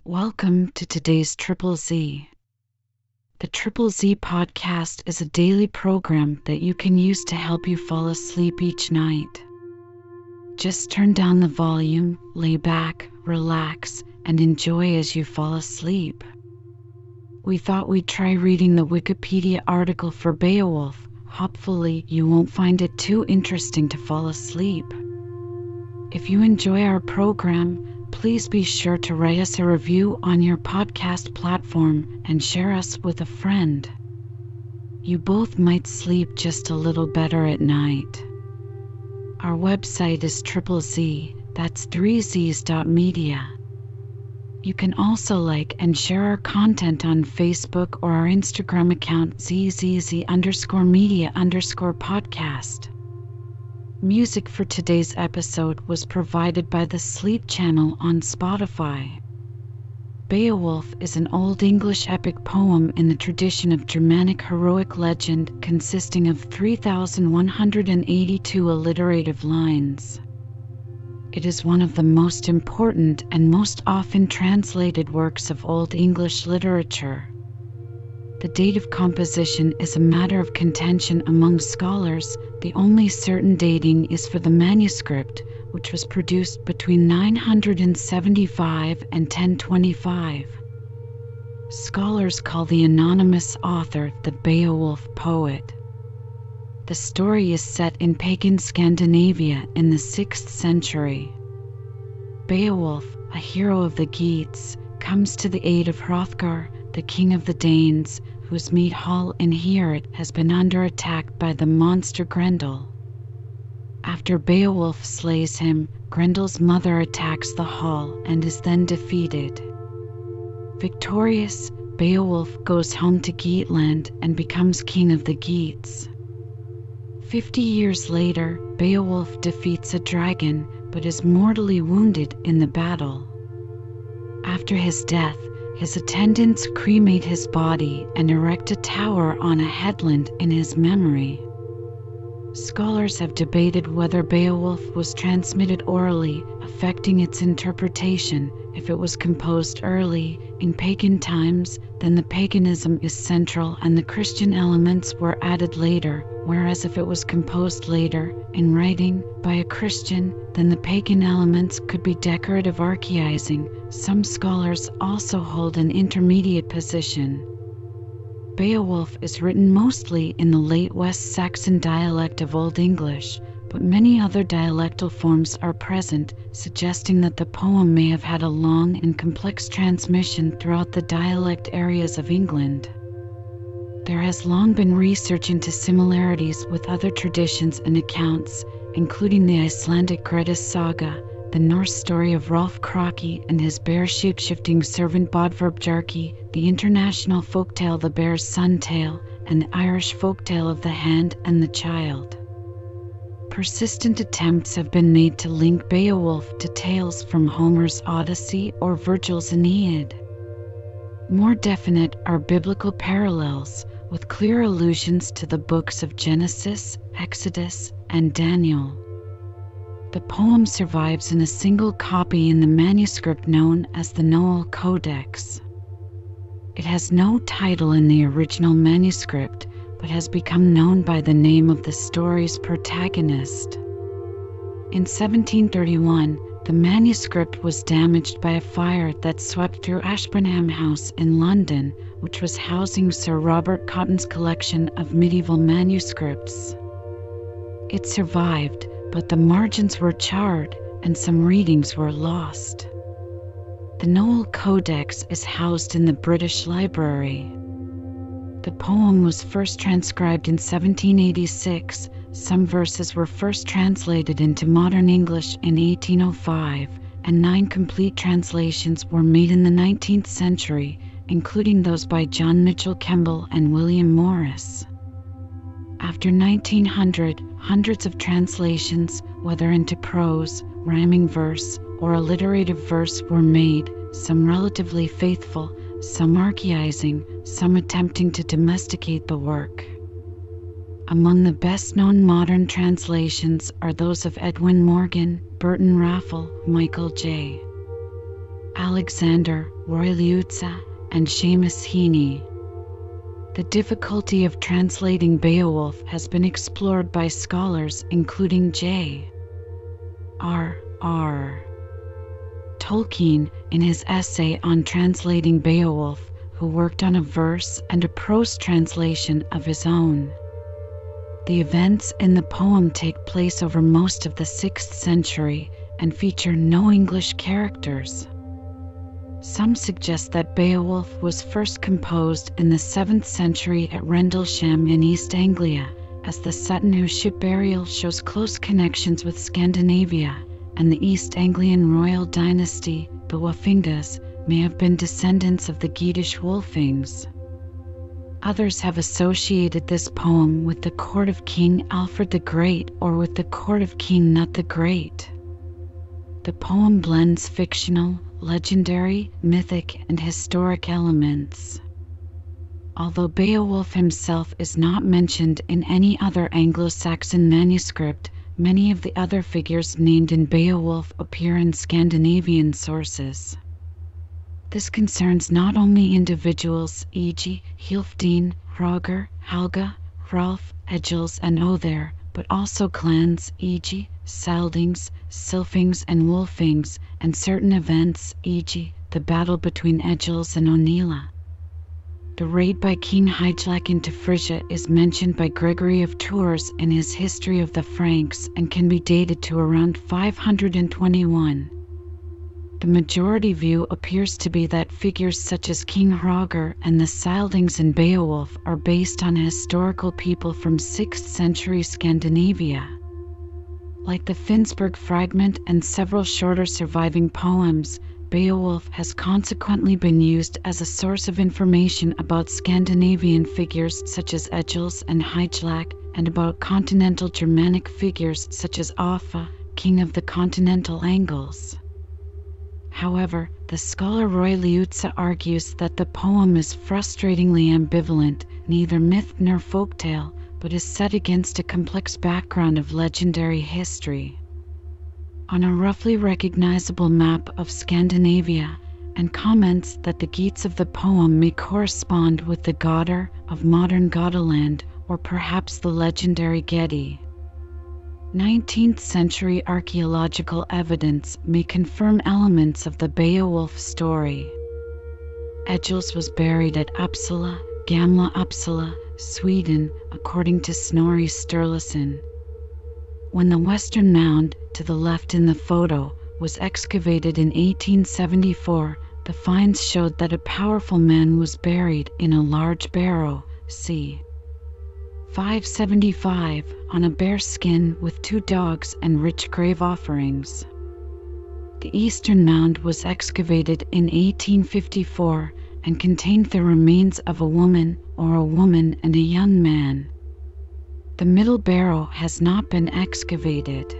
Welcome to today's Triple Z. The Triple Z podcast is a daily program that you can use to help you fall asleep each night. Just turn down the volume, lay back, relax, and enjoy as you fall asleep. We thought we'd try reading the Wikipedia article for Beowulf. Hopefully, you won't find it too interesting to fall asleep. If you enjoy our program, please be sure to write us a review on your podcast platform and share us with a friend. You both might sleep just a little better at night. Our website is Triple Z, that's 3zs.media. You can also like and share our content on Facebook or our Instagram account zzz_media_podcast. Music for today's episode was provided by the Sleep channel on Spotify. Beowulf is an Old English epic poem in the tradition of Germanic heroic legend consisting of 3,182 alliterative lines. It is one of the most important and most often translated works of Old English literature. The date of composition is a matter of contention among scholars. The only certain dating is for the manuscript, which was produced between 975 and 1025. Scholars call the anonymous author the Beowulf poet. The story is set in pagan Scandinavia in the 6th century. Beowulf, a hero of the Geats, comes to the aid of Hrothgar, the king of the Danes, whose mead hall in Heorot has been under attack by the monster Grendel. After Beowulf slays him, Grendel's mother attacks the hall and is then defeated. Victorious, Beowulf goes home to Geatland and becomes king of the Geats. 50 years later, Beowulf defeats a dragon but is mortally wounded in the battle. After his death, his attendants cremate his body and erect a tower on a headland in his memory. Scholars have debated whether Beowulf was transmitted orally, affecting its interpretation. If it was composed early, in pagan times, then the paganism is central and the Christian elements were added later, whereas if it was composed later, in writing, by a Christian, then the pagan elements could be decorative archaizing. Some scholars also hold an intermediate position. Beowulf is written mostly in the late West Saxon dialect of Old English, but many other dialectal forms are present, suggesting that the poem may have had a long and complex transmission throughout the dialect areas of England. There has long been research into similarities with other traditions and accounts, including the Icelandic Grettis saga, the Norse story of Rolf Kraki and his bear shape-shifting servant Bodvarbjarki, the international folktale The Bear's Son Tale, and the Irish folktale of the Hand and the Child. Persistent attempts have been made to link Beowulf to tales from Homer's Odyssey or Virgil's Aeneid. More definite are biblical parallels, with clear allusions to the books of Genesis, Exodus, and Daniel. The poem survives in a single copy in the manuscript known as the Noel Codex. It has no title in the original manuscript, but has become known by the name of the story's protagonist. In 1731, the manuscript was damaged by a fire that swept through Ashburnham House in London, which was housing Sir Robert Cotton's collection of medieval manuscripts. It survived, but the margins were charred and some readings were lost. The Noel Codex is housed in the British Library. The poem was first transcribed in 1786. Some verses were first translated into modern English in 1805, and 9 complete translations were made in the 19th century, including those by John Mitchell Kemble and William Morris. After 1900, hundreds of translations, whether into prose, rhyming verse, or alliterative verse, were made, some relatively faithful, some archaizing, some attempting to domesticate the work. Among the best-known modern translations are those of Edwin Morgan, Burton Raffel, Michael J. Alexander Royliutza, and Seamus Heaney. The difficulty of translating Beowulf has been explored by scholars including J.R.R. Tolkien in his essay on translating Beowulf, who worked on a verse and a prose translation of his own. The events in the poem take place over most of the 6th century and feature no English characters. Some suggest that Beowulf was first composed in the 7th century at Rendlesham in East Anglia, as the Sutton Hoo ship burial shows close connections with Scandinavia, and the East Anglian royal dynasty, the Wulfingas, may have been descendants of the Geatish Wulfings. Others have associated this poem with the court of King Alfred the Great or with the court of King Nut the Great. The poem blends fictional, legendary, mythic, and historic elements. Although Beowulf himself is not mentioned in any other Anglo-Saxon manuscript, many of the other figures named in Beowulf appear in Scandinavian sources. This concerns not only individuals, e.g., Hilfdene, Hroger, Helga, Hrolf, Egils, and Othere, but also clans, e.g., Sildings, Silfings, and Wulfings, and certain events, e.g., the battle between Egils and Onela. The raid by King Hygelac into Frisia is mentioned by Gregory of Tours in his History of the Franks and can be dated to around 521. The majority view appears to be that figures such as King Hroger and the Sildings in Beowulf are based on historical people from 6th century Scandinavia. Like the Finnsburg fragment and several shorter surviving poems, Beowulf has consequently been used as a source of information about Scandinavian figures such as Egils and Hygelac, and about continental Germanic figures such as Offa, king of the continental Angles. However, the scholar Roy Liutza argues that the poem is frustratingly ambivalent, neither myth nor folktale, but is set against a complex background of legendary history. On a roughly recognizable map of Scandinavia, and comments that the Geats of the poem may correspond with the Godar of modern Gotaland, or perhaps the legendary Gedi. 19th century archaeological evidence may confirm elements of the Beowulf story. Egils was buried at Uppsala, Gamla Uppsala, Sweden, according to Snorri Sturluson. When the western mound, to the left in the photo, was excavated in 1874, the finds showed that a powerful man was buried in a large barrow, c. 575, on a bear skin with 2 dogs and rich grave offerings. The eastern mound was excavated in 1854 and contained the remains of a woman and a young man. The middle barrow has not been excavated.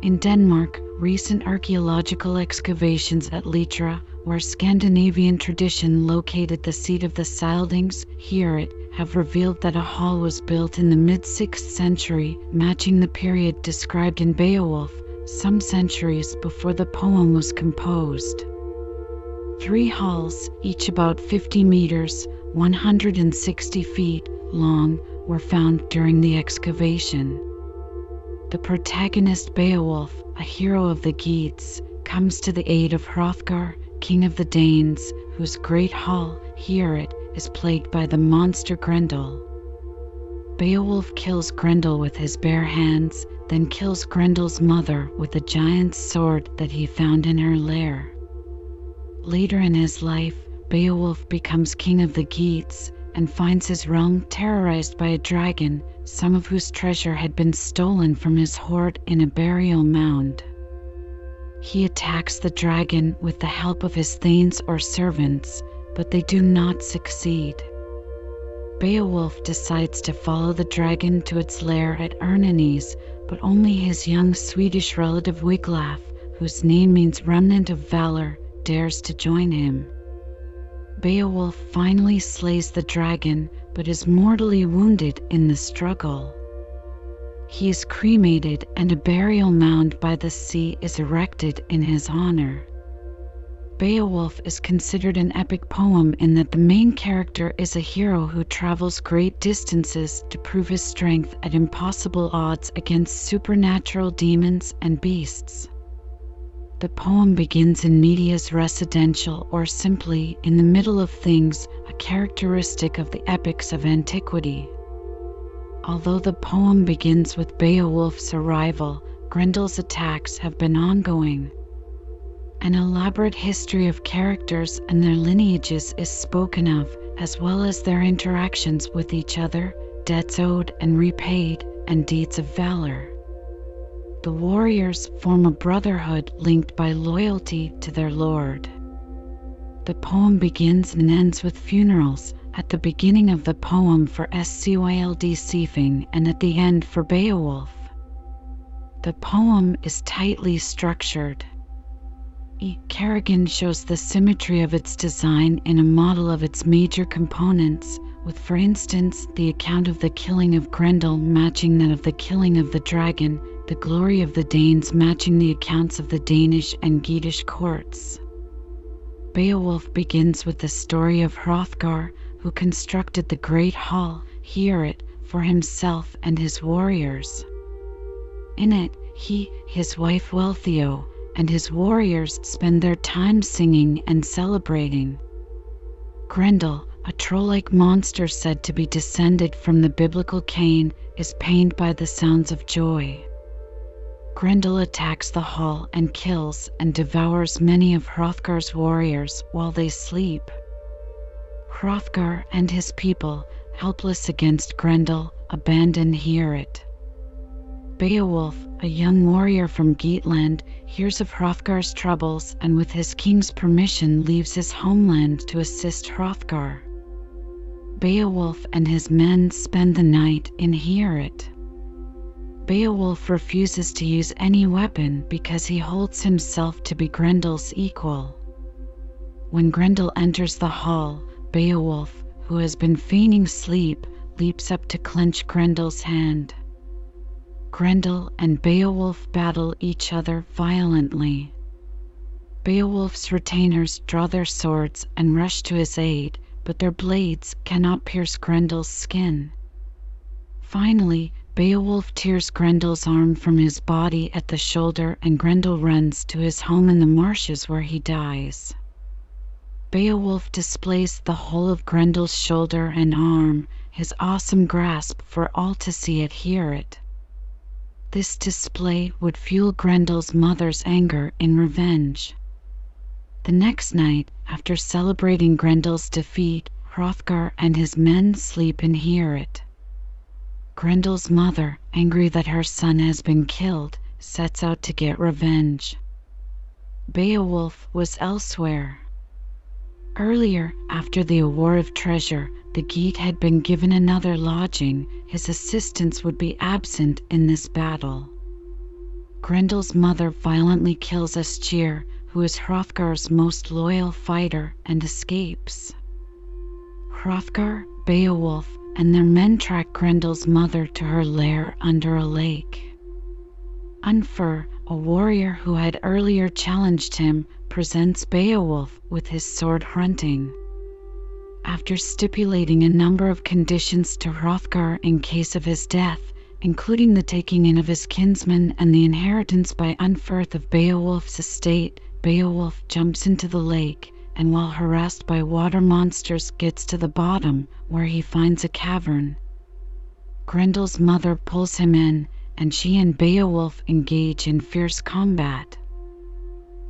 In Denmark, recent archaeological excavations at Litra, where Scandinavian tradition located the seat of the Sildings, Heorot, have revealed that a hall was built in the mid-6th century, matching the period described in Beowulf, some centuries before the poem was composed. 3 halls, each about 50 meters, 160 feet, long, were found during the excavation. The protagonist Beowulf, a hero of the Geats, comes to the aid of Hrothgar, king of the Danes, whose great hall, Heorot, is plagued by the monster Grendel. Beowulf kills Grendel with his bare hands, then kills Grendel's mother with a giant's sword that he found in her lair. Later in his life, Beowulf becomes king of the Geats and finds his realm terrorized by a dragon, some of whose treasure had been stolen from his hoard in a burial mound. He attacks the dragon with the help of his thanes or servants, but they do not succeed. Beowulf decides to follow the dragon to its lair at Ernennes, but only his young Swedish relative Wiglaf, whose name means remnant of valor, dares to join him. Beowulf finally slays the dragon, but is mortally wounded in the struggle. He is cremated and a burial mound by the sea is erected in his honor. Beowulf is considered an epic poem in that the main character is a hero who travels great distances to prove his strength at impossible odds against supernatural demons and beasts. The poem begins in medias residential, or simply in the middle of things, a characteristic of the epics of antiquity. Although the poem begins with Beowulf's arrival, Grendel's attacks have been ongoing. An elaborate history of characters and their lineages is spoken of, as well as their interactions with each other, debts owed and repaid, and deeds of valor. The warriors form a brotherhood linked by loyalty to their lord. The poem begins and ends with funerals, at the beginning of the poem for Scyld Scefing and at the end for Beowulf. The poem is tightly structured. Kerrigan shows the symmetry of its design in a model of its major components, with, for instance, the account of the killing of Grendel matching that of the killing of the dragon, the glory of the Danes matching the accounts of the Danish and Geatish courts. Beowulf begins with the story of Hrothgar, who constructed the great hall, Heorot, for himself and his warriors. In it, he, his wife Wealhtheow, and his warriors spend their time singing and celebrating. Grendel, a troll-like monster said to be descended from the biblical Cain, is pained by the sounds of joy. Grendel attacks the hall and kills and devours many of Hrothgar's warriors while they sleep. Hrothgar and his people, helpless against Grendel, abandon Heorot. Beowulf, a young warrior from Geatland, hears of Hrothgar's troubles and with his king's permission leaves his homeland to assist Hrothgar. Beowulf and his men spend the night in Heorot. Beowulf refuses to use any weapon because he holds himself to be Grendel's equal. When Grendel enters the hall, Beowulf, who has been feigning sleep, leaps up to clench Grendel's hand. Grendel and Beowulf battle each other violently. Beowulf's retainers draw their swords and rush to his aid, but their blades cannot pierce Grendel's skin. Finally, Beowulf tears Grendel's arm from his body at the shoulder and Grendel runs to his home in the marshes where he dies. Beowulf displays the whole of Grendel's shoulder and arm, his awesome grasp for all to see at Heorot. This display would fuel Grendel's mother's anger in revenge. The next night, after celebrating Grendel's defeat, Hrothgar and his men sleep in Heorot. Grendel's mother, angry that her son has been killed, sets out to get revenge. Beowulf was elsewhere. Earlier, after the award of treasure, the Geat had been given another lodging. His assistants would be absent in this battle. Grendel's mother violently kills Astyr, who is Hrothgar's most loyal fighter, and escapes. Hrothgar, Beowulf, and their men track Grendel's mother to her lair under a lake. Unfer, a warrior who had earlier challenged him, presents Beowulf with his sword Hrunting. After stipulating a number of conditions to Hrothgar in case of his death, including the taking in of his kinsmen and the inheritance by Unferth of Beowulf's estate, Beowulf jumps into the lake, and while harassed by water monsters gets to the bottom, where he finds a cavern. Grendel's mother pulls him in, and she and Beowulf engage in fierce combat.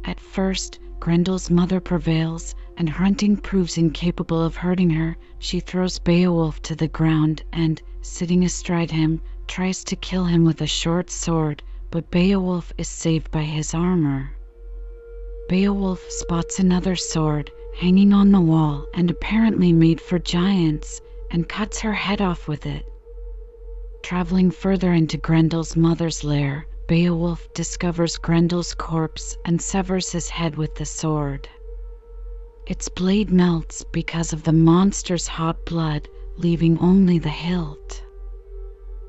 At first, Grendel's mother prevails, and Hrunting proves incapable of hurting her. She throws Beowulf to the ground and, sitting astride him, tries to kill him with a short sword, but Beowulf is saved by his armor. Beowulf spots another sword, hanging on the wall and apparently made for giants, and cuts her head off with it. Traveling further into Grendel's mother's lair, Beowulf discovers Grendel's corpse and severs his head with the sword. Its blade melts because of the monster's hot blood, leaving only the hilt.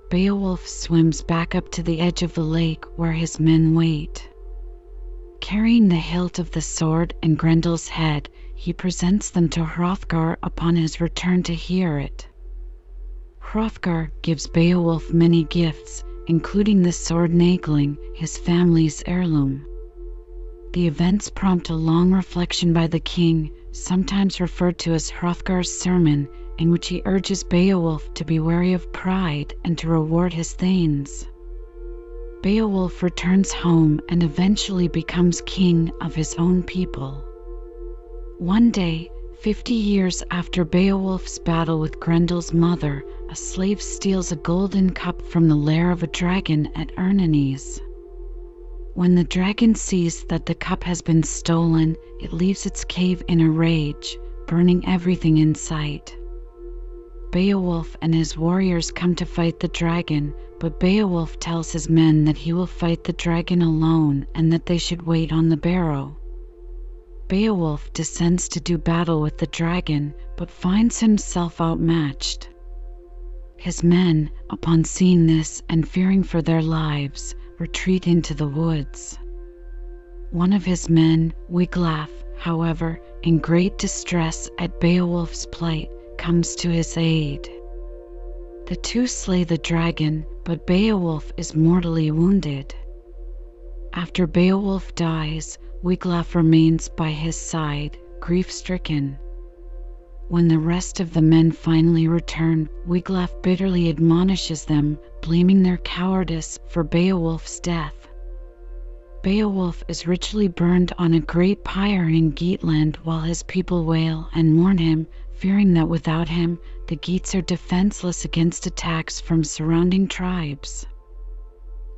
Beowulf swims back up to the edge of the lake where his men wait. Carrying the hilt of the sword and Grendel's head, he presents them to Hrothgar upon his return to Heorot. Hrothgar gives Beowulf many gifts, including the sword Naegling, his family's heirloom. The events prompt a long reflection by the king, sometimes referred to as Hrothgar's sermon, in which he urges Beowulf to be wary of pride and to reward his thanes. Beowulf returns home and eventually becomes king of his own people. One day, 50 years after Beowulf's battle with Grendel's mother, a slave steals a golden cup from the lair of a dragon at Ernannes. When the dragon sees that the cup has been stolen, it leaves its cave in a rage, burning everything in sight. Beowulf and his warriors come to fight the dragon, but Beowulf tells his men that he will fight the dragon alone and that they should wait on the barrow. Beowulf descends to do battle with the dragon, but finds himself outmatched. His men, upon seeing this and fearing for their lives, retreat into the woods. One of his men, Wiglaf, however, in great distress at Beowulf's plight, comes to his aid. The two slay the dragon, but Beowulf is mortally wounded. After Beowulf dies, Wiglaf remains by his side, grief-stricken. When the rest of the men finally return, Wiglaf bitterly admonishes them, blaming their cowardice for Beowulf's death. Beowulf is ritually burned on a great pyre in Geatland while his people wail and mourn him, fearing that without him, the Geats are defenseless against attacks from surrounding tribes.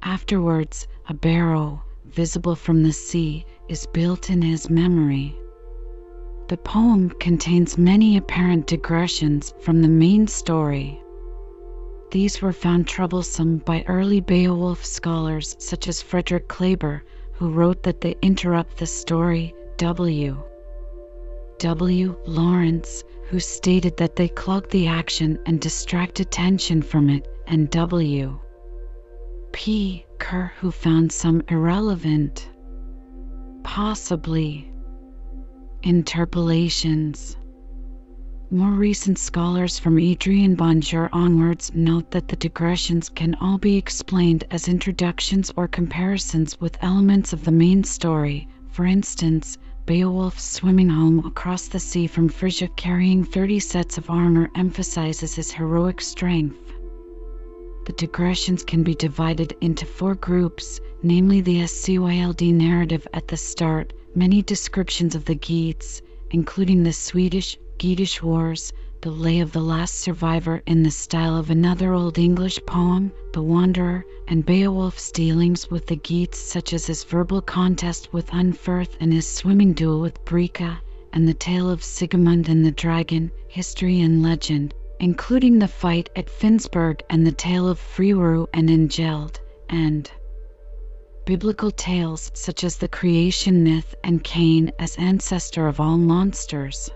Afterwards, a barrow, visible from the sea, is built in his memory. The poem contains many apparent digressions from the main story. These were found troublesome by early Beowulf scholars such as Frederick Kleber, who wrote that they interrupt the story. W. Lawrence, who stated that they clog the action and distract attention from it, and W. P. Kerr, who found some irrelevant, possibly, interpolations. More recent scholars from Adrien Bonjour onwards note that the digressions can all be explained as introductions or comparisons with elements of the main story. For instance, Beowulf swimming home across the sea from Frisia carrying 30 sets of armor emphasizes his heroic strength. The digressions can be divided into 4 groups, namely the Scyld narrative at the start, many descriptions of the Geats, including the Swedish-Geatish Wars, the Lay of the Last Survivor in the style of another Old English poem, The Wanderer, and Beowulf's dealings with the Geats, such as his verbal contest with Unferth and his swimming duel with Breca, and the tale of Sigemund and the Dragon, history and legend, including the fight at Finnsburg and the tale of Friuru and Ingeld, and biblical tales such as the creation myth and Cain as ancestor of all monsters.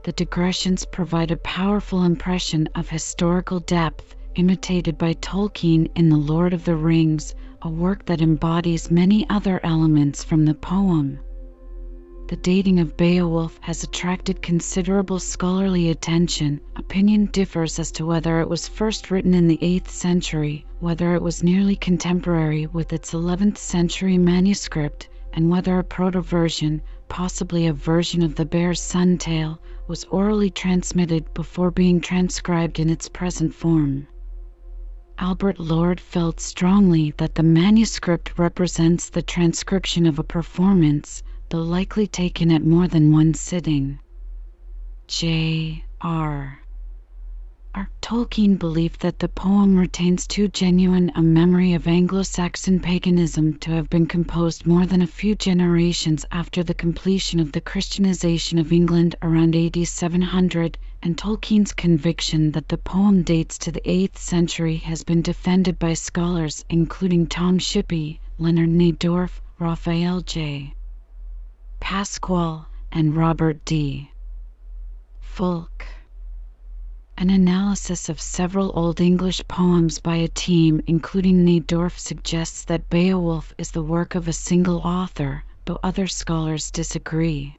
The digressions provide a powerful impression of historical depth, imitated by Tolkien in The Lord of the Rings, a work that embodies many other elements from the poem. The dating of Beowulf has attracted considerable scholarly attention. Opinion differs as to whether it was first written in the 8th century, whether it was nearly contemporary with its 11th century manuscript, and whether a proto-version, possibly a version of the Bear's Sun tale, was orally transmitted before being transcribed in its present form. Albert Lord felt strongly that the manuscript represents the transcription of a performance, though likely taken at more than one sitting. J.R. Tolkien believed that the poem retains too genuine a memory of Anglo-Saxon paganism to have been composed more than a few generations after the completion of the Christianization of England around AD 700, and Tolkien's conviction that the poem dates to the 8th century has been defended by scholars including Tom Shippey, Leonard Najdorf, Raphael J. Pasquale, and Robert D. Fulk. An analysis of several Old English poems by a team, including Najdorf, suggests that Beowulf is the work of a single author, though other scholars disagree.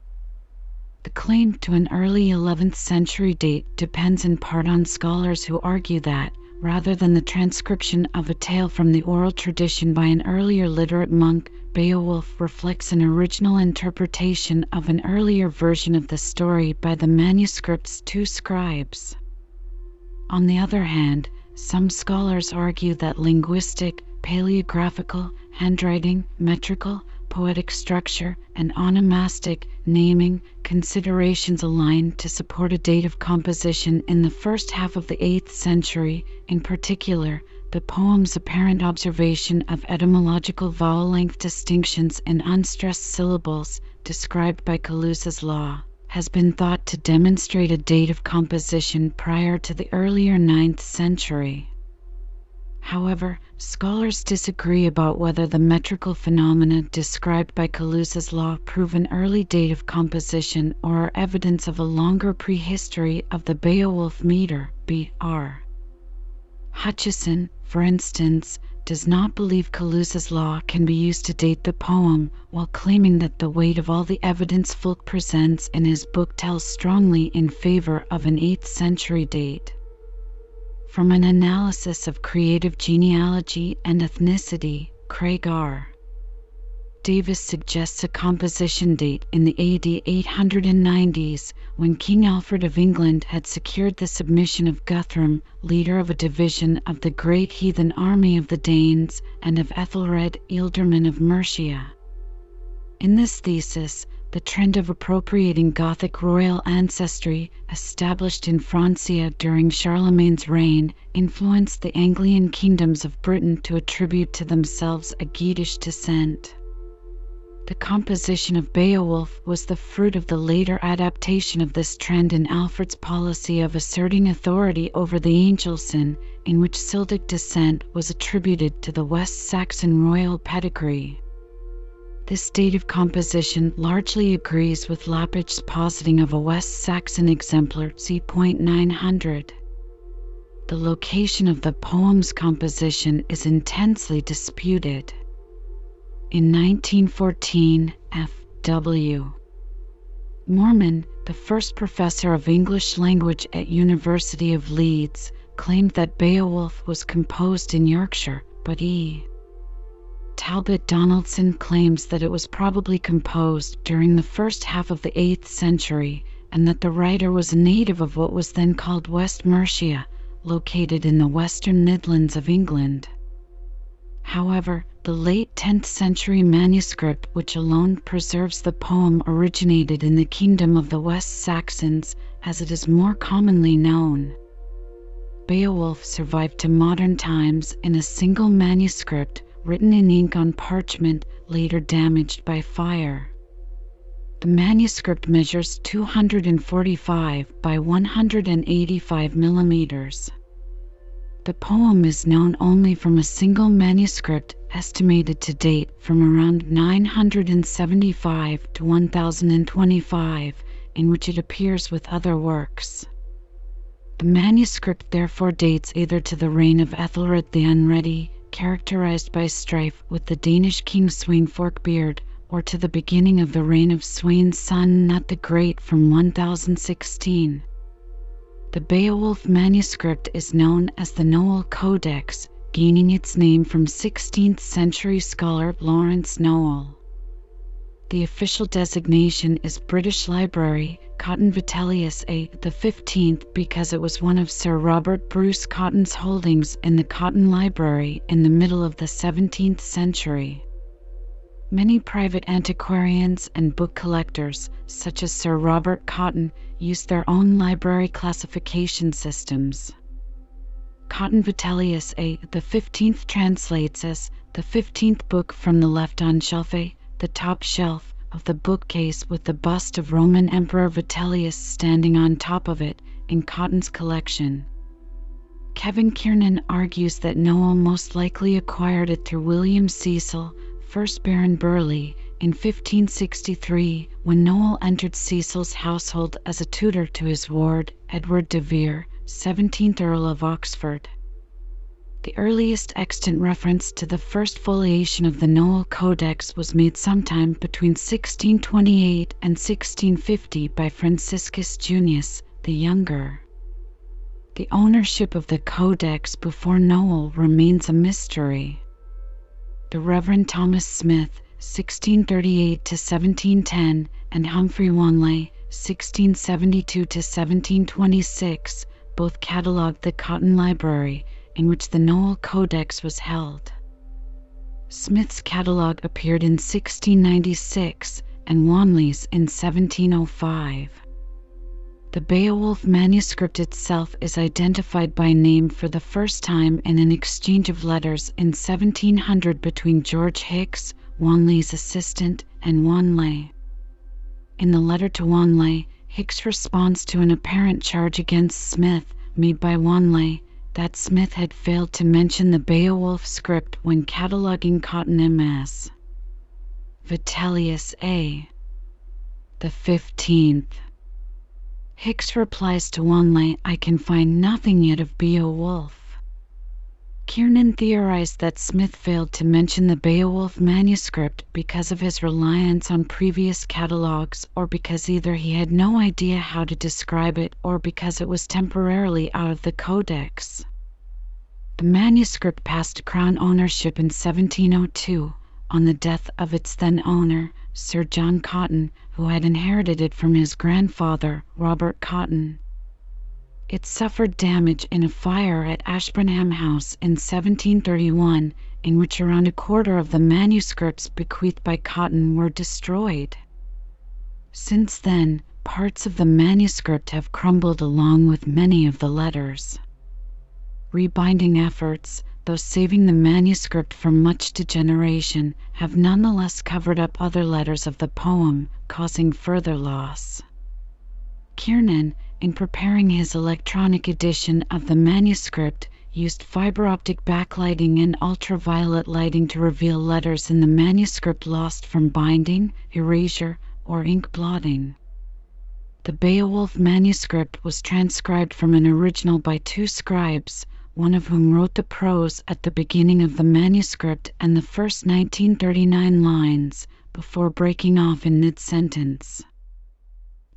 The claim to an early 11th century date depends in part on scholars who argue that, rather than the transcription of a tale from the oral tradition by an earlier literate monk, Beowulf reflects an original interpretation of an earlier version of the story by the manuscript's two scribes. On the other hand, some scholars argue that linguistic, paleographical, handwriting, metrical, poetic structure, and onomastic naming considerations align to support a date of composition in the first half of the 8th century. In particular, the poem's apparent observation of etymological vowel length distinctions in unstressed syllables, described by Calusa's law, has been thought to demonstrate a date of composition prior to the earlier 9th century. However, scholars disagree about whether the metrical phenomena described by Calusa's law prove an early date of composition or are evidence of a longer prehistory of the Beowulf meter. B.R. Hutcheson, for instance, does not believe Calusa's law can be used to date the poem, while claiming that the weight of all the evidence Fulk presents in his book tells strongly in favor of an 8th century date. From an analysis of creative genealogy and ethnicity, Craig R. Davis suggests a composition date in the AD 890s, when King Alfred of England had secured the submission of Guthrum, leader of a division of the great heathen army of the Danes, and of Ethelred, ealdorman of Mercia. In this thesis, the trend of appropriating Gothic royal ancestry, established in Francia during Charlemagne's reign, influenced the Anglian kingdoms of Britain to attribute to themselves a Geatish descent. The composition of Beowulf was the fruit of the later adaptation of this trend in Alfred's policy of asserting authority over the Angelson, in which Celtic descent was attributed to the West Saxon royal pedigree. This date of composition largely agrees with Lappich's positing of a West Saxon exemplar, c. 900. The location of the poem's composition is intensely disputed. In 1914, F.W. Mormon, the first professor of English language at University of Leeds, claimed that Beowulf was composed in Yorkshire, but E. Talbot Donaldson claims that it was probably composed during the first half of the 8th century, and that the writer was a native of what was then called West Mercia, located in the western Midlands of England. However, the late 10th century manuscript which alone preserves the poem originated in the kingdom of the West Saxons, as it is more commonly known. Beowulf survived to modern times in a single manuscript written in ink on parchment, later damaged by fire. The manuscript measures 245 by 185 millimeters. The poem is known only from a single manuscript estimated to date from around 975 to 1025, in which it appears with other works. The manuscript therefore dates either to the reign of Ethelred the Unready, characterized by strife with the Danish king Sweyn Forkbeard, or to the beginning of the reign of Sweyn's son Nut the Great from 1016. The Beowulf manuscript is known as the Noel Codex, gaining its name from 16th century scholar Lawrence Noel. The official designation is British Library, Cotton Vitellius A. the 15th, because it was one of Sir Robert Bruce Cotton's holdings in the Cotton Library in the middle of the 17th century. Many private antiquarians and book collectors, such as Sir Robert Cotton, use their own library classification systems. Cotton Vitellius A. the 15th translates as the 15th book from the left on shelf A, the top shelf of the bookcase, with the bust of Roman Emperor Vitellius standing on top of it, in Cotton's collection. Kevin Kiernan argues that Noel most likely acquired it through William Cecil, 1st Baron Burleigh, in 1563, when Noel entered Cecil's household as a tutor to his ward, Edward de Vere, 17th Earl of Oxford. The earliest extant reference to the first foliation of the Noel Codex was made sometime between 1628 and 1650 by Franciscus Junius the Younger. The ownership of the Codex before Noel remains a mystery. The Reverend Thomas Smith, 1638 to 1710, and Humphrey Wanley, 1672 to 1726, both catalogued the Cotton Library, in which the Noel Codex was held. Smith's catalogue appeared in 1696 and Wanley's in 1705. The Beowulf manuscript itself is identified by name for the first time in an exchange of letters in 1700 between George Hicks, Wanley's assistant, and Wanley. In the letter to Wanley, Hicks responds to an apparent charge against Smith made by Wanley that Smith had failed to mention the Beowulf script when cataloguing Cotton MS. Vitellius A. the 15th. Hicks replies to Wanley, "I can find nothing yet of Beowulf." Kiernan theorized that Smith failed to mention the Beowulf manuscript because of his reliance on previous catalogues, or because either he had no idea how to describe it or because it was temporarily out of the Codex. The manuscript passed Crown ownership in 1702 on the death of its then owner, Sir John Cotton, who had inherited it from his grandfather, Robert Cotton. It suffered damage in a fire at Ashburnham House in 1731, in which around a quarter of the manuscripts bequeathed by Cotton were destroyed. Since then, parts of the manuscript have crumbled along with many of the letters. Rebinding efforts, though saving the manuscript from much degeneration, have nonetheless covered up other letters of the poem, causing further loss. Kiernan, in preparing his electronic edition of the manuscript, used fiber optic backlighting and ultraviolet lighting to reveal letters in the manuscript lost from binding, erasure, or ink blotting. The Beowulf manuscript was transcribed from an original by two scribes, one of whom wrote the prose at the beginning of the manuscript and the first 1939 lines, before breaking off in mid-sentence.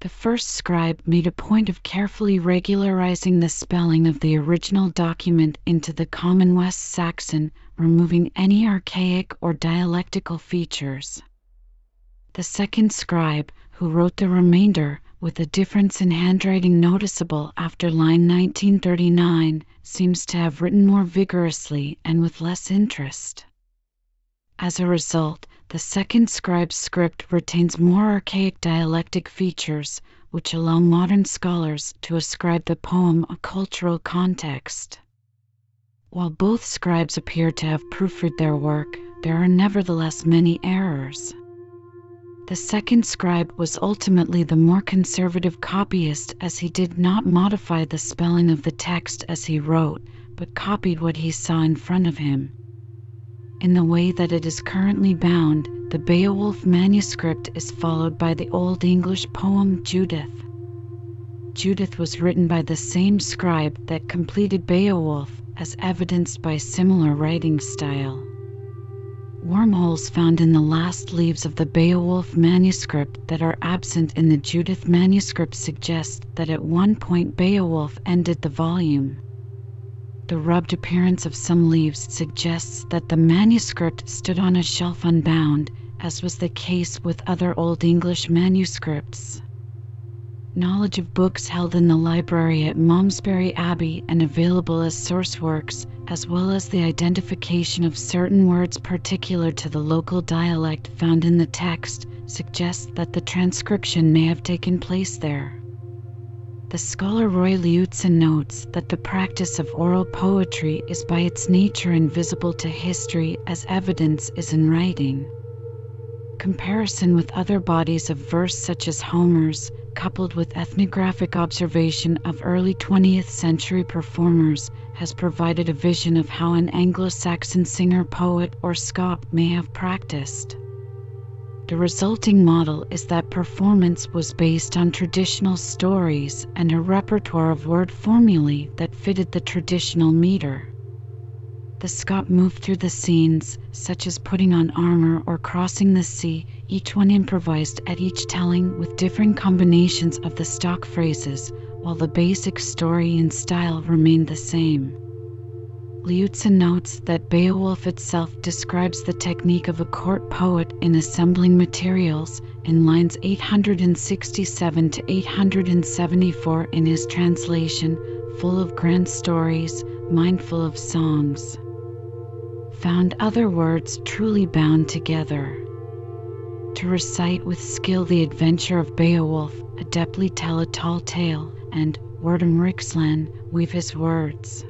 The first scribe made a point of carefully regularizing the spelling of the original document into the common West Saxon, removing any archaic or dialectical features. The second scribe, who wrote the remainder, with a difference in handwriting noticeable after line 1939, seems to have written more vigorously and with less interest. As a result, the second scribe's script retains more archaic dialectic features, which allow modern scholars to ascribe the poem a cultural context. While both scribes appear to have proofread their work, there are nevertheless many errors. The second scribe was ultimately the more conservative copyist, as he did not modify the spelling of the text as he wrote, but copied what he saw in front of him. In the way that it is currently bound, the Beowulf manuscript is followed by the Old English poem Judith. Judith was written by the same scribe that completed Beowulf, as evidenced by similar writing style. Wormholes found in the last leaves of the Beowulf manuscript that are absent in the Judith manuscript suggest that at one point Beowulf ended the volume. The rubbed appearance of some leaves suggests that the manuscript stood on a shelf unbound, as was the case with other Old English manuscripts. Knowledge of books held in the library at Malmesbury Abbey and available as source works, as well as the identification of certain words particular to the local dialect found in the text, suggests that the transcription may have taken place there. The scholar Roy Liutzen notes that the practice of oral poetry is by its nature invisible to history, as evidence is in writing. Comparison with other bodies of verse such as Homer's, coupled with ethnographic observation of early 20th century performers, has provided a vision of how an Anglo-Saxon singer, poet, or scop may have practiced. The resulting model is that performance was based on traditional stories and a repertoire of word formulae that fitted the traditional meter. The Scot moved through the scenes, such as putting on armor or crossing the sea, each one improvised at each telling with different combinations of the stock phrases, while the basic story and style remained the same. Liutzen notes that Beowulf itself describes the technique of a court poet in assembling materials in lines 867 to 874 in his translation, full of grand stories, mindful of songs. Found other words truly bound together. To recite with skill the adventure of Beowulf, adeptly tell a tall tale, and, wordum Rixlan, weave his words.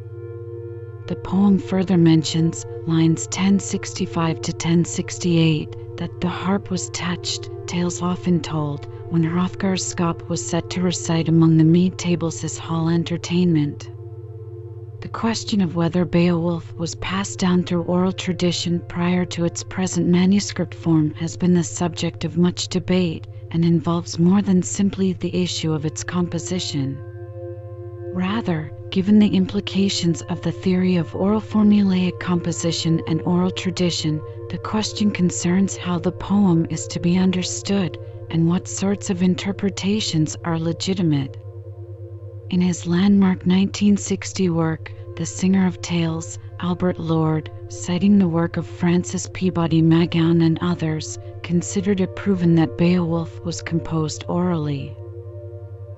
The poem further mentions, lines 1065 to 1068, that the harp was touched, tales often told, when Hrothgar's Scop was set to recite among the mead tables his hall entertainment. The question of whether Beowulf was passed down through oral tradition prior to its present manuscript form has been the subject of much debate and involves more than simply the issue of its composition. Rather, given the implications of the theory of oral formulaic composition and oral tradition, the question concerns how the poem is to be understood and what sorts of interpretations are legitimate. In his landmark 1960 work, The Singer of Tales, Albert Lord, citing the work of Francis Peabody Magoun and others, considered it proven that Beowulf was composed orally.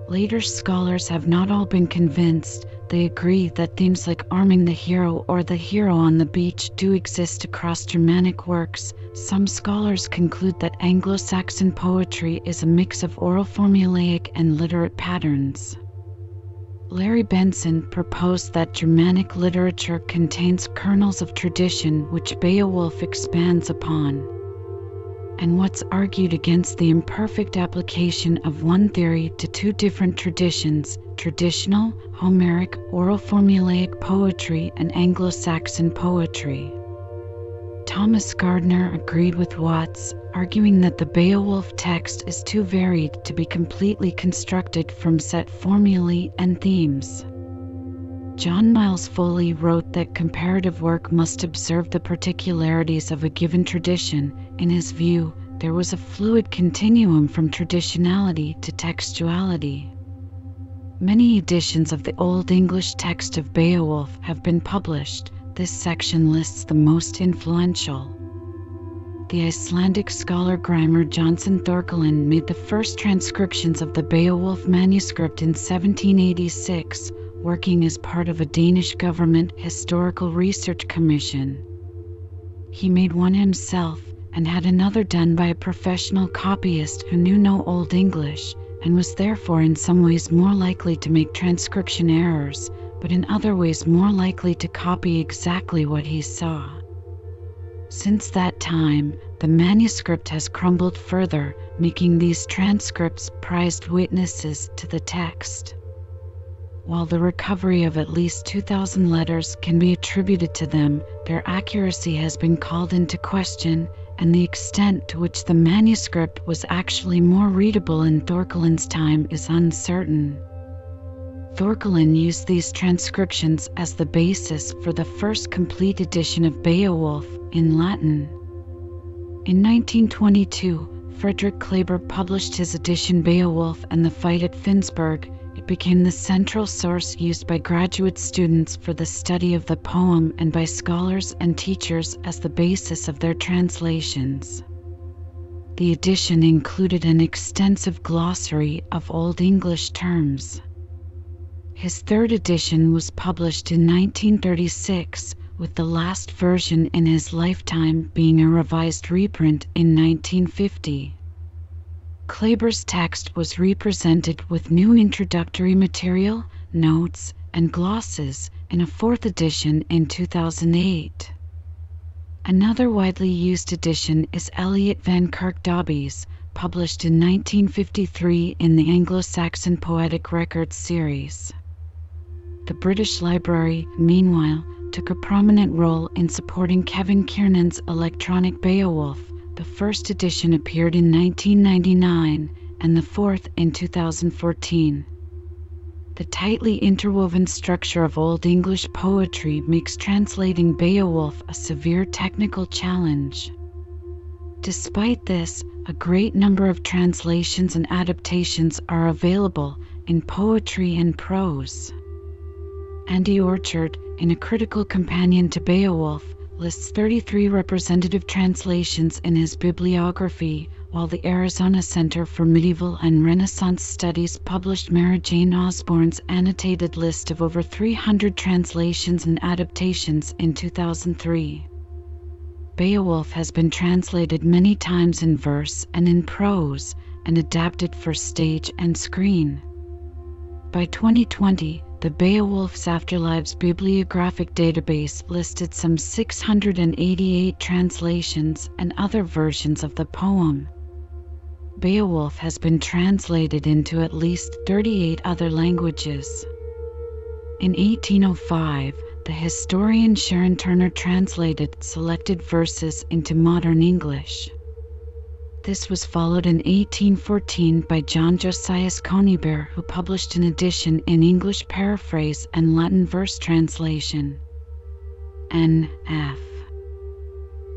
Later scholars have not all been convinced. They agree that themes like arming the hero or the hero on the beach do exist across Germanic works. Some scholars conclude that Anglo-Saxon poetry is a mix of oral formulaic and literate patterns. Larry Benson proposed that Germanic literature contains kernels of tradition which Beowulf expands upon. And Watts argued against the imperfect application of one theory to two different traditions, traditional, Homeric, oral formulaic poetry and Anglo-Saxon poetry. Thomas Gardner agreed with Watts, arguing that the Beowulf text is too varied to be completely constructed from set formulae and themes. John Miles Foley wrote that comparative work must observe the particularities of a given tradition. In his view, there was a fluid continuum from traditionality to textuality. Many editions of the Old English text of Beowulf have been published. This section lists the most influential. The Icelandic scholar Grimur Jónsson Thorkelin made the first transcriptions of the Beowulf manuscript in 1786, working as part of a Danish government historical research commission. He made one himself and had another done by a professional copyist who knew no Old English and was therefore in some ways more likely to make transcription errors, but in other ways more likely to copy exactly what he saw. Since that time, the manuscript has crumbled further, making these transcripts prized witnesses to the text. While the recovery of at least 2,000 letters can be attributed to them, their accuracy has been called into question, and the extent to which the manuscript was actually more readable in Thorkelin's time is uncertain. Thorkelin used these transcriptions as the basis for the first complete edition of Beowulf in Latin. In 1922, Frederick Kleber published his edition Beowulf and the Fight at Finnsburg. It became the central source used by graduate students for the study of the poem and by scholars and teachers as the basis of their translations. The edition included an extensive glossary of Old English terms. His third edition was published in 1936, with the last version in his lifetime being a revised reprint in 1950. Kleber's text was represented with new introductory material, notes, and glosses in a fourth edition in 2008. Another widely used edition is Elliot van Kirkdabe's, published in 1953 in the Anglo-Saxon Poetic Records series. The British Library, meanwhile, took a prominent role in supporting Kevin Kiernan's electronic Beowulf, The first edition appeared in 1999 and the fourth in 2014. The tightly interwoven structure of Old English poetry makes translating Beowulf a severe technical challenge. Despite this, a great number of translations and adaptations are available in poetry and prose. Andy Orchard, in a critical companion to Beowulf, lists 33 representative translations in his bibliography, while the Arizona Center for Medieval and Renaissance Studies published Mary Jane Osborne's annotated list of over 300 translations and adaptations in 2003. Beowulf has been translated many times in verse and in prose, and adapted for stage and screen. By 2020, the Beowulf's Afterlives bibliographic database listed some 688 translations and other versions of the poem. Beowulf has been translated into at least 38 other languages. In 1805, the historian Sharon Turner translated selected verses into modern English. This was followed in 1814 by John Josias Conybeare, who published an edition in English paraphrase and Latin verse translation. N.F.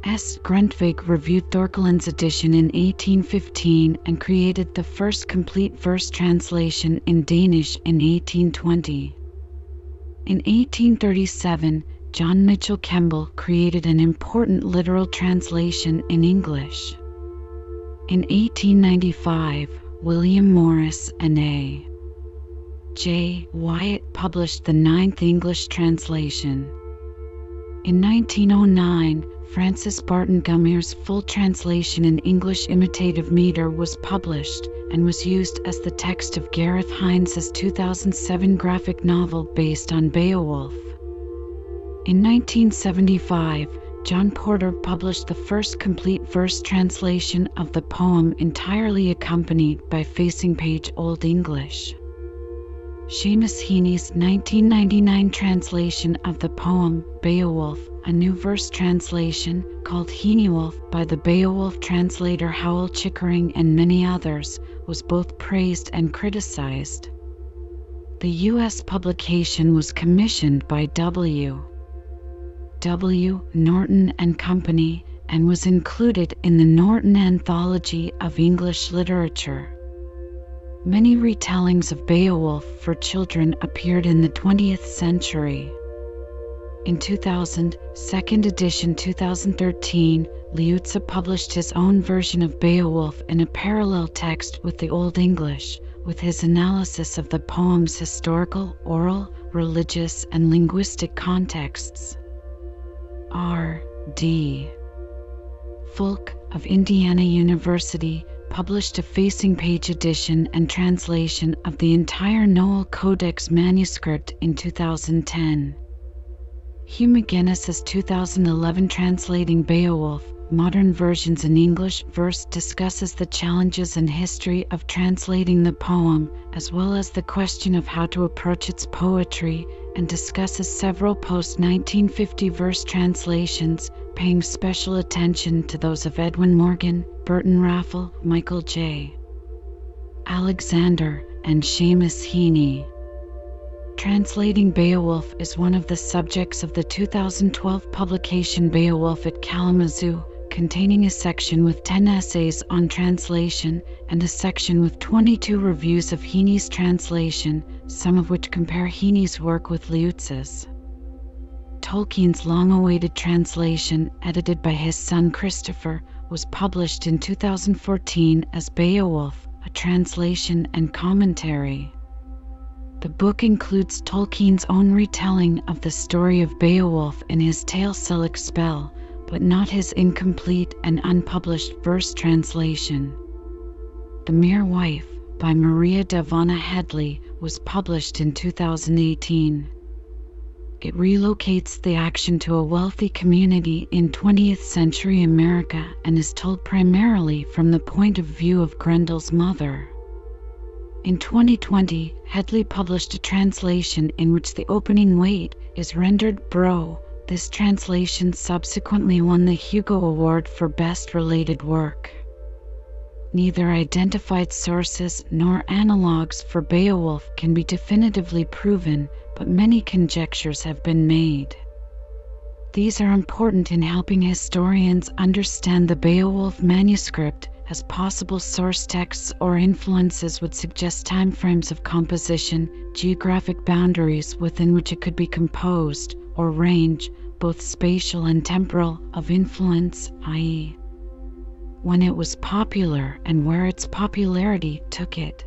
S. Grundtvig reviewed Thorkeland's edition in 1815 and created the first complete verse translation in Danish in 1820. In 1837, John Mitchell Kemble created an important literal translation in English. In 1895, William Morris and A. J. Wyatt published the 9th English translation. In 1909, Francis Barton Gummier's full translation in English imitative meter was published and was used as the text of Gareth Hines's 2007 graphic novel based on Beowulf. In 1975, John Porter published the first complete verse translation of the poem entirely accompanied by facing page Old English. Seamus Heaney's 1999 translation of the poem Beowulf, a new verse translation called Heanywolf by the Beowulf translator Howell Chickering and many others, was both praised and criticized. The U.S. publication was commissioned by W. Norton and Company and was included in the Norton Anthology of English Literature. Many retellings of Beowulf for children appeared in the 20th century. In 2000, second edition 2013, Liuzza published his own version of Beowulf in a parallel text with the Old English, with his analysis of the poem's historical, oral, religious, and linguistic contexts. R.D. Fulk of Indiana University published a facing page edition and translation of the entire Noel Codex manuscript in 2010. Hugh McGuinness's 2011 Translating Beowulf, Modern Versions in English Verse discusses the challenges and history of translating the poem, as well as the question of how to approach its poetry, and discusses several post-1950 verse translations, paying special attention to those of Edwin Morgan, Burton Raffel, Michael J. Alexander, and Seamus Heaney. Translating Beowulf is one of the subjects of the 2012 publication Beowulf at Kalamazoo, containing a section with 10 essays on translation and a section with 22 reviews of Heaney's translation, some of which compare Heaney's work with Liuzza's. Tolkien's long-awaited translation, edited by his son Christopher, was published in 2014 as Beowulf, a translation and commentary. The book includes Tolkien's own retelling of the story of Beowulf in his tale Selig-Spell, but not his incomplete and unpublished verse translation. The Mere Wife, by Maria Devana Headley, was published in 2018. It relocates the action to a wealthy community in 20th century America and is told primarily from the point of view of Grendel's mother. In 2020, Headley published a translation in which the opening weight is rendered bro, This translation subsequently won the Hugo Award for Best Related Work. Neither identified sources nor analogues for Beowulf can be definitively proven, but many conjectures have been made. These are important in helping historians understand the Beowulf manuscript, as possible source texts or influences would suggest timeframes of composition, geographic boundaries within which it could be composed, or range, both spatial and temporal, of influence, i.e., when it was popular and where its popularity took it.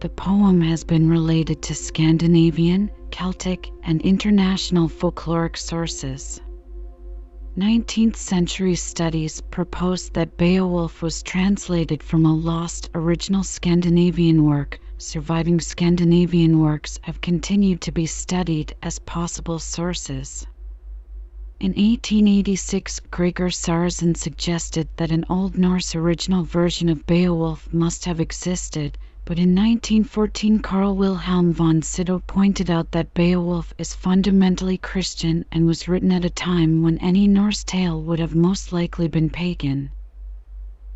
The poem has been related to Scandinavian, Celtic, and international folkloric sources. 19th century studies proposed that Beowulf was translated from a lost original Scandinavian work. Surviving Scandinavian works have continued to be studied as possible sources. In 1886, Gregor Sarrazin suggested that an Old Norse original version of Beowulf must have existed, but in 1914 Carl Wilhelm von Sydow pointed out that Beowulf is fundamentally Christian and was written at a time when any Norse tale would have most likely been pagan.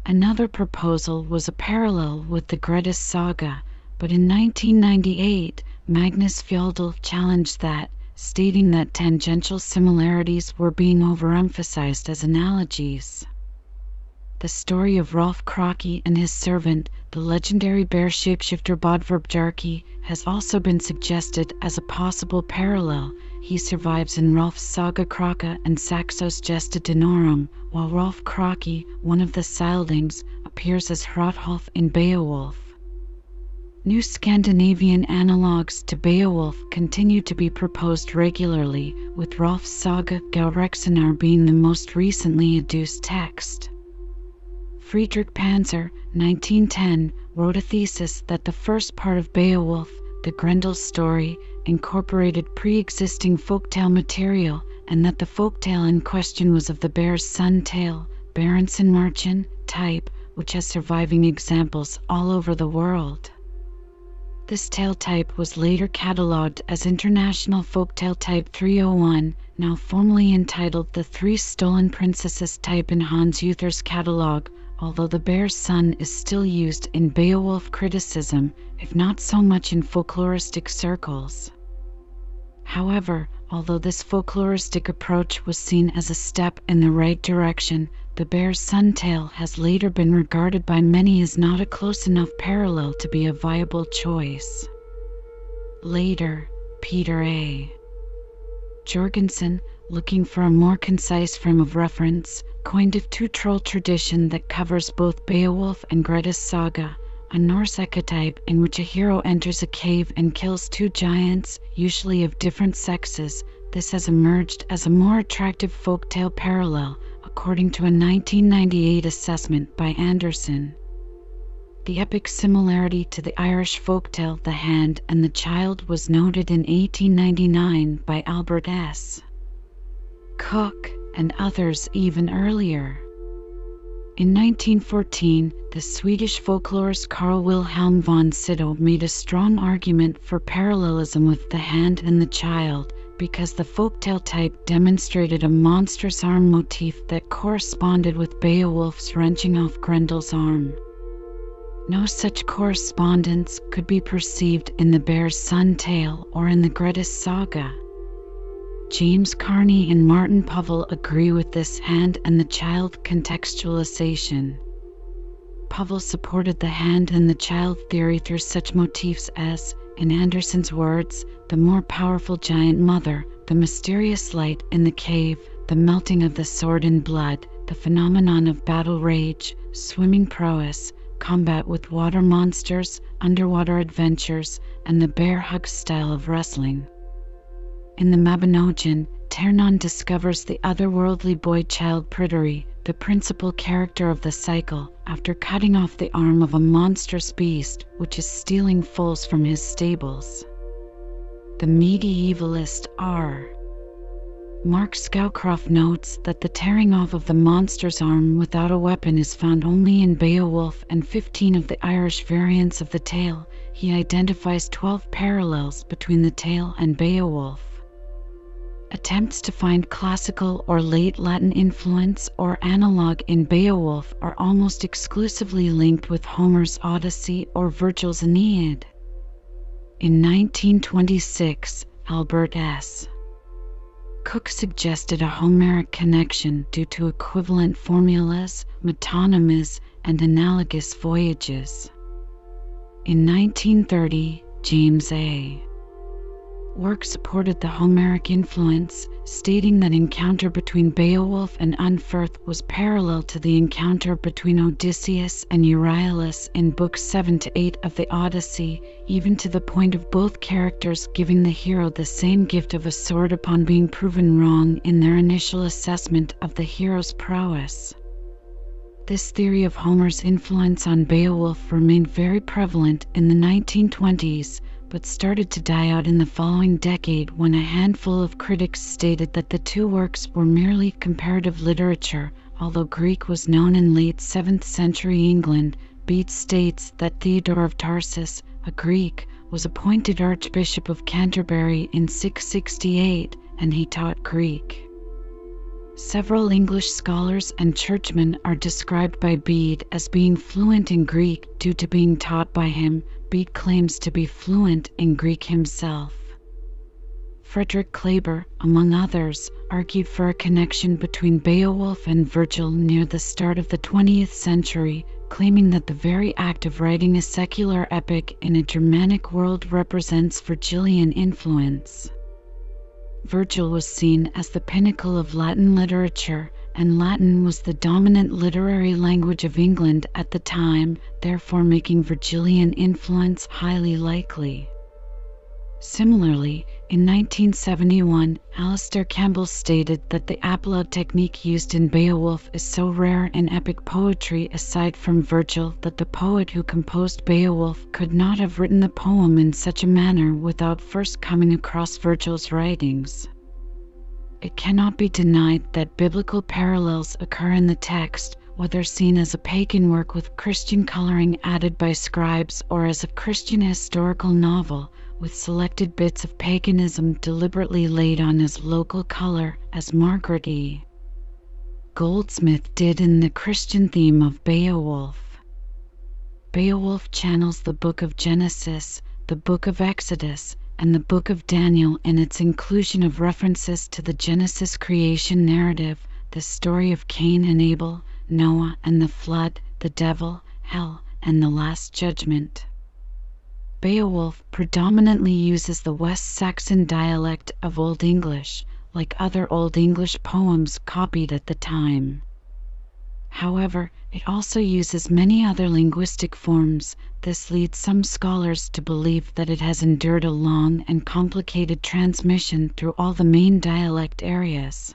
Another proposal was a parallel with the Grettis saga, but in 1998 Magnus Fjöldal challenged that, stating that tangential similarities were being overemphasized as analogies. The story of Rolf Kraki and his servant, the legendary bear shapeshifter Bodvar Bjarki, has also been suggested as a possible parallel. He survives in Rolf's Saga Kraka and Saxo's Gesta Danorum, while Rolf Kraki, one of the Sildings, appears as Hrothulf in Beowulf. New Scandinavian analogues to Beowulf continue to be proposed regularly, with Rolf's Saga Gaurexanar being the most recently adduced text. Friedrich Panzer, 1910, wrote a thesis that the first part of Beowulf, the Grendel story, incorporated pre-existing folktale material, and that the folktale in question was of the bear's son tale, Berenson Marchen, type, which has surviving examples all over the world. This tale type was later catalogued as International Folktale Type 301, now formally entitled the Three Stolen Princesses type in Hans Uther's catalogue, although the bear's son is still used in Beowulf criticism, if not so much in folkloristic circles. However, although this folkloristic approach was seen as a step in the right direction, the bear's son tale has later been regarded by many as not a close enough parallel to be a viable choice. Later, Peter A. Jorgensen, looking for a more concise frame of reference, coined a two-troll tradition that covers both Beowulf and Grettis saga, a Norse archetype in which a hero enters a cave and kills two giants, usually of different sexes. This has emerged as a more attractive folktale parallel, according to a 1998 assessment by Anderson. The epic similarity to the Irish folktale The Hand and the Child was noted in 1899 by Albert S. Cook and others even earlier. In 1914, the Swedish folklorist Carl Wilhelm von Sydow made a strong argument for parallelism with The Hand and the Child, because the folktale type demonstrated a monstrous arm motif that corresponded with Beowulf's wrenching off Grendel's arm. No such correspondence could be perceived in the bear's son tale or in the Grettis saga. James Carney and Martin Povell agree with this Hand and the Child contextualization. Povell supported the Hand and the Child theory through such motifs as, in Anderson's words, the more powerful giant mother, the mysterious light in the cave, the melting of the sword in blood, the phenomenon of battle rage, swimming prowess, combat with water monsters, underwater adventures, and the bear hug style of wrestling. In the Mabinogion, Ternon discovers the otherworldly boy-child Pryderi, the principal character of the cycle, after cutting off the arm of a monstrous beast which is stealing foals from his stables. The medievalist R. Mark Scowcroft notes that the tearing off of the monster's arm without a weapon is found only in Beowulf and 15 of the Irish variants of the tale. He identifies 12 parallels between the tale and Beowulf. Attempts to find classical or late Latin influence or analog in Beowulf are almost exclusively linked with Homer's Odyssey or Virgil's Aeneid. In 1926, Albert S. Cook suggested a Homeric connection due to equivalent formulas, metonymies, and analogous voyages. In 1930, James A. Work supported the Homeric influence, stating that encounter between Beowulf and Unferth was parallel to the encounter between Odysseus and Euryalus in Books 7 to 8 of the Odyssey, even to the point of both characters giving the hero the same gift of a sword upon being proven wrong in their initial assessment of the hero's prowess. This theory of Homer's influence on Beowulf remained very prevalent in the 1920s, but started to die out in the following decade when a handful of critics stated that the two works were merely comparative literature. Although Greek was known in late 7th century England, Bede states that Theodore of Tarsus, a Greek, was appointed Archbishop of Canterbury in 668, and he taught Greek. Several English scholars and churchmen are described by Bede as being fluent in Greek due to being taught by him. Bede claims to be fluent in Greek himself. Frederick Kleber, among others, argued for a connection between Beowulf and Virgil near the start of the 20th century, claiming that the very act of writing a secular epic in a Germanic world represents Virgilian influence. Virgil was seen as the pinnacle of Latin literature, and Latin was the dominant literary language of England at the time, therefore making Virgilian influence highly likely. Similarly, in 1971, Alistair Campbell stated that the applaud technique used in Beowulf is so rare in epic poetry aside from Virgil that the poet who composed Beowulf could not have written the poem in such a manner without first coming across Virgil's writings. It cannot be denied that biblical parallels occur in the text, whether seen as a pagan work with Christian coloring added by scribes or as a Christian historical novel, with selected bits of paganism deliberately laid on as local color, as Margaret E. Goldsmith did in The Christian Theme of Beowulf. Beowulf channels the Book of Genesis, the Book of Exodus, and the Book of Daniel in its inclusion of references to the Genesis creation narrative, the story of Cain and Abel, Noah and the flood, the devil, hell, and the Last Judgment. Beowulf predominantly uses the West Saxon dialect of Old English, like other Old English poems copied at the time. However, it also uses many other linguistic forms. This leads some scholars to believe that it has endured a long and complicated transmission through all the main dialect areas.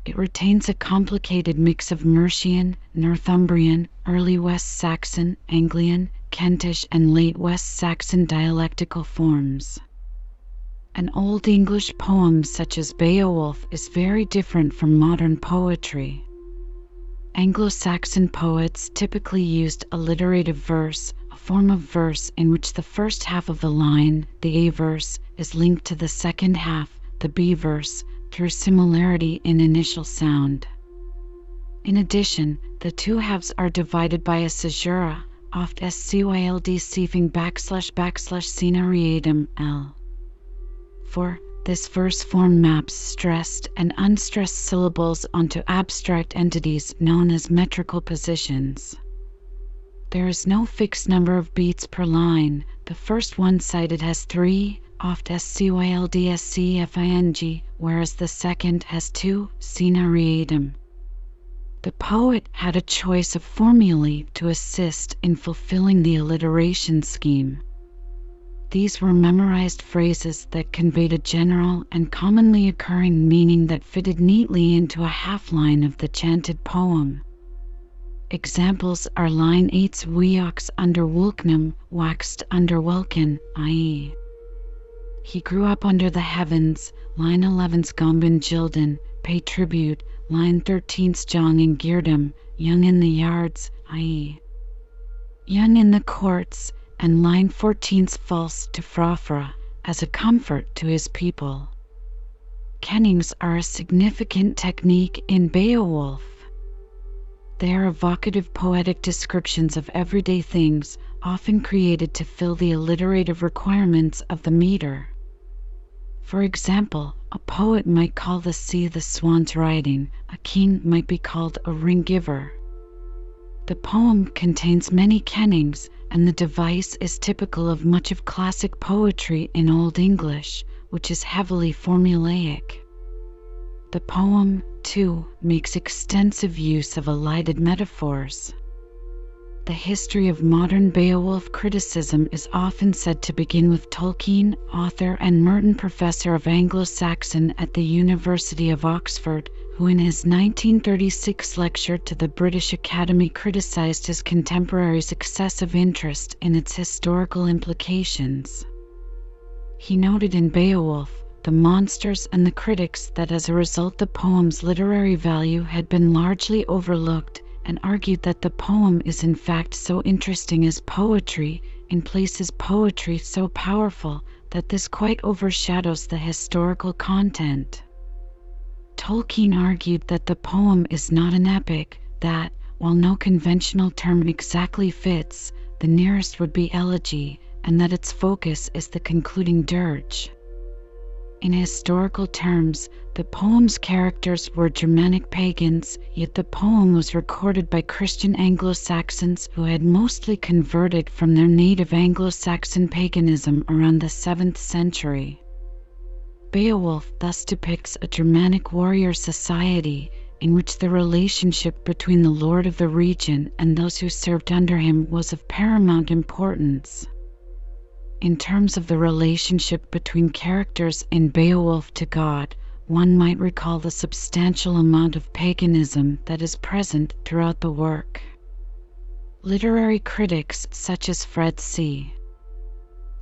It retains a complicated mix of Mercian, Northumbrian, early West Saxon, Anglian, Kentish, and late West Saxon dialectical forms. An Old English poem such as Beowulf is very different from modern poetry. Anglo-Saxon poets typically used alliterative verse, a form of verse in which the first half of the line, the A verse, is linked to the second half, the B verse, through similarity in initial sound. In addition, the two halves are divided by a caesura, oft scyld / scenariatum l. For this verse form maps stressed and unstressed syllables onto abstract entities known as metrical positions. There is no fixed number of beats per line. The first one cited has 3, oft scyld scfing, whereas the second has 2, scenariatum. The poet had a choice of formulae to assist in fulfilling the alliteration scheme. These were memorized phrases that conveyed a general and commonly occurring meaning that fitted neatly into a half-line of the chanted poem. Examples are line 8's Weox under Wulknum, waxed under Welkin, i.e. he grew up under the heavens, line 11's Gombin Gildan, pay tribute, line 13's Jong and Girdum, young in the yards, i.e. young in the courts, and line 14's false to Frafra, as a comfort to his people. kennings are a significant technique in Beowulf. They are evocative poetic descriptions of everyday things, often created to fill the alliterative requirements of the meter. For example, a poet might call the sea the swan's riding, a king might be called a ring giver. The poem contains many kennings, and the device is typical of much of classic poetry in Old English, which is heavily formulaic. The poem, too, makes extensive use of elided metaphors. The history of modern Beowulf criticism is often said to begin with Tolkien, author and Merton Professor of Anglo-Saxon at the University of Oxford, who in his 1936 lecture to the British Academy criticized his contemporaries' excessive interest in its historical implications. He noted in Beowulf, the monsters and the critics that as a result the poem's literary value had been largely overlooked, and argued that the poem is in fact so interesting as poetry, in places poetry so powerful, that this quite overshadows the historical content. Tolkien argued that the poem is not an epic, that, while no conventional term exactly fits, the nearest would be elegy, and that its focus is the concluding dirge. In historical terms, the poem's characters were Germanic pagans, yet the poem was recorded by Christian Anglo-Saxons who had mostly converted from their native Anglo-Saxon paganism around the 7th century. Beowulf thus depicts a Germanic warrior society in which the relationship between the lord of the region and those who served under him was of paramount importance. In terms of the relationship between characters in Beowulf to God, one might recall the substantial amount of paganism that is present throughout the work. Literary critics such as Fred C.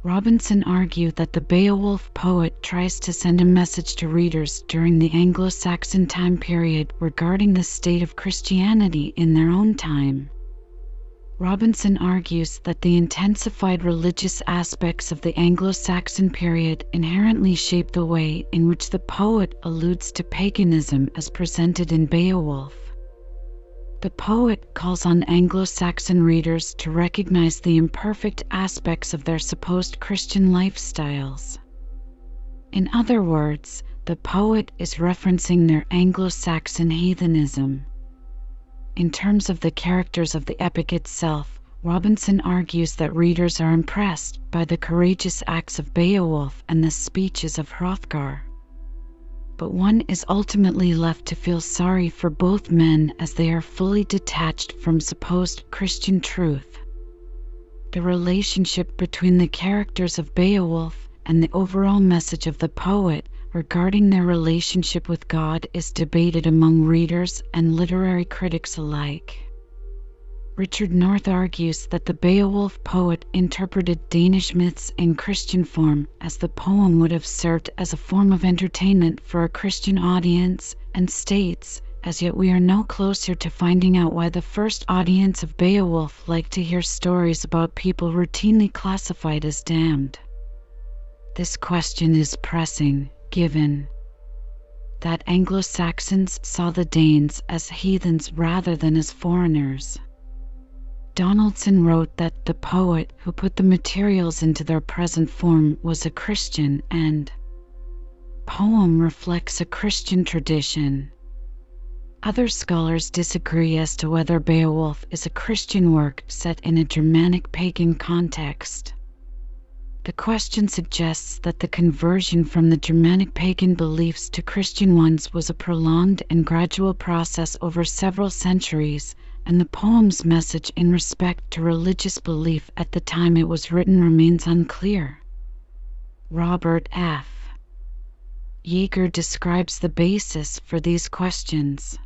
Robinson argue that the Beowulf poet tries to send a message to readers during the Anglo-Saxon time period regarding the state of Christianity in their own time. Robinson argues that the intensified religious aspects of the Anglo-Saxon period inherently shape the way in which the poet alludes to paganism as presented in Beowulf. The poet calls on Anglo-Saxon readers to recognize the imperfect aspects of their supposed Christian lifestyles. In other words, the poet is referencing their Anglo-Saxon heathenism. In terms of the characters of the epic itself, Robinson argues that readers are impressed by the courageous acts of Beowulf and the speeches of Hrothgar. But one is ultimately left to feel sorry for both men as they are fully detached from supposed Christian truth. The relationship between the characters of Beowulf and the overall message of the poet regarding their relationship with God is debated among readers and literary critics alike. Richard North argues that the Beowulf poet interpreted Danish myths in Christian form, as the poem would have served as a form of entertainment for a Christian audience, and states, as yet we are no closer to finding out why the first audience of Beowulf liked to hear stories about people routinely classified as damned. This question is pressing, given that Anglo-Saxons saw the Danes as heathens rather than as foreigners. Donaldson wrote that the poet who put the materials into their present form was a Christian, and poem reflects a Christian tradition. Other scholars disagree as to whether Beowulf is a Christian work set in a Germanic pagan context. The question suggests that the conversion from the Germanic pagan beliefs to Christian ones was a prolonged and gradual process over several centuries, and the poem's message in respect to religious belief at the time it was written remains unclear. Robert F. Yeager describes the basis for these questions.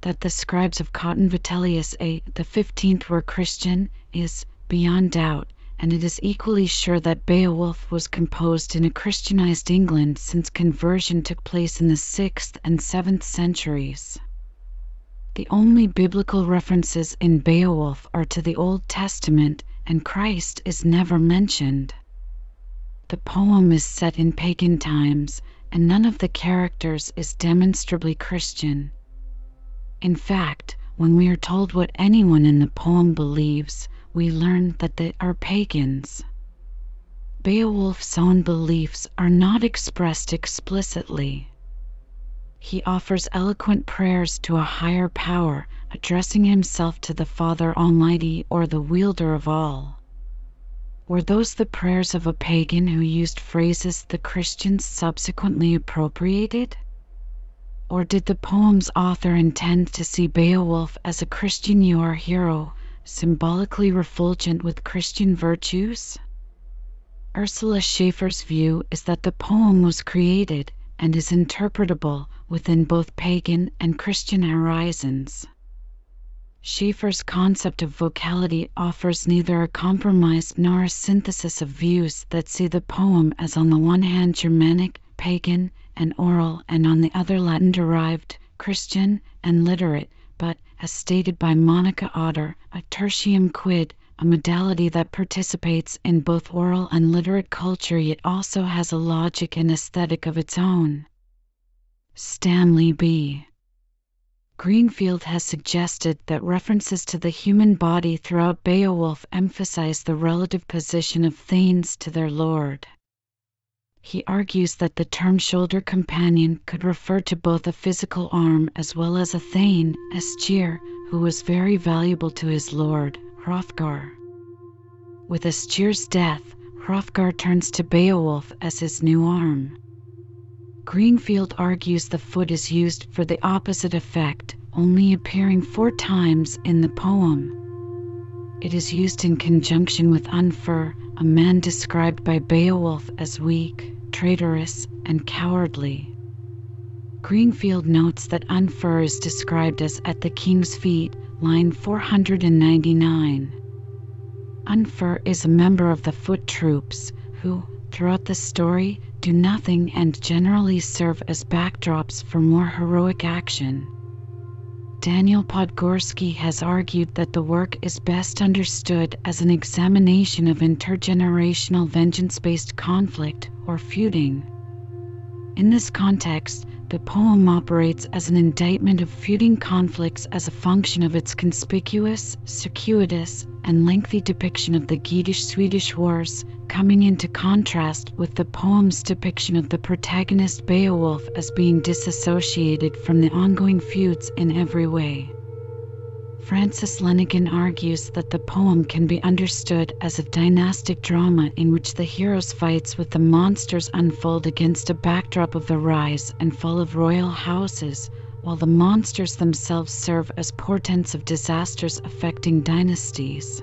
That the scribes of Cotton Vitellius A. the 15th were Christian is beyond doubt, and it is equally sure that Beowulf was composed in a Christianized England, since conversion took place in the 6th and 7th centuries. The only biblical references in Beowulf are to the Old Testament, and Christ is never mentioned. The poem is set in pagan times, and none of the characters is demonstrably Christian. In fact, when we are told what anyone in the poem believes, we learn that they are pagans. Beowulf's own beliefs are not expressed explicitly. He offers eloquent prayers to a higher power, addressing himself to the Father Almighty or the wielder of all. Were those the prayers of a pagan who used phrases the Christians subsequently appropriated? Or did the poem's author intend to see Beowulf as a Christian hero, symbolically refulgent with Christian virtues? Ursula Schaefer's view is that the poem was created and is interpretable within both pagan and Christian horizons. Schaefer's concept of vocality offers neither a compromise nor a synthesis of views that see the poem as on the one hand Germanic, pagan, and oral, and on the other Latin-derived, Christian, and literate, but, as stated by Monica Otter, a tertium quid, a modality that participates in both oral and literate culture yet also has a logic and aesthetic of its own. Stanley B. Greenfield has suggested that references to the human body throughout Beowulf emphasize the relative position of thanes to their lord. He argues that the term shoulder companion could refer to both a physical arm as well as a thane, Astyr, who was very valuable to his lord, Hrothgar. With Astyr's death, Hrothgar turns to Beowulf as his new arm. Greenfield argues the foot is used for the opposite effect, only appearing 4 times in the poem. It is used in conjunction with Unfer, a man described by Beowulf as weak, traitorous, and cowardly. Greenfield notes that Unfer is described as at the king's feet, line 499. Unfer is a member of the foot troops, who, throughout the story, do nothing and generally serve as backdrops for more heroic action. Daniel Podgorski has argued that the work is best understood as an examination of intergenerational vengeance-based conflict, or feuding. In this context, the poem operates as an indictment of feuding conflicts as a function of its conspicuous, circuitous, and lengthy depiction of the Geatish-Swedish wars, coming into contrast with the poem's depiction of the protagonist Beowulf as being disassociated from the ongoing feuds in every way. Francis Lenigan argues that the poem can be understood as a dynastic drama in which the hero's fights with the monsters unfold against a backdrop of the rise and fall of royal houses, while the monsters themselves serve as portents of disasters affecting dynasties.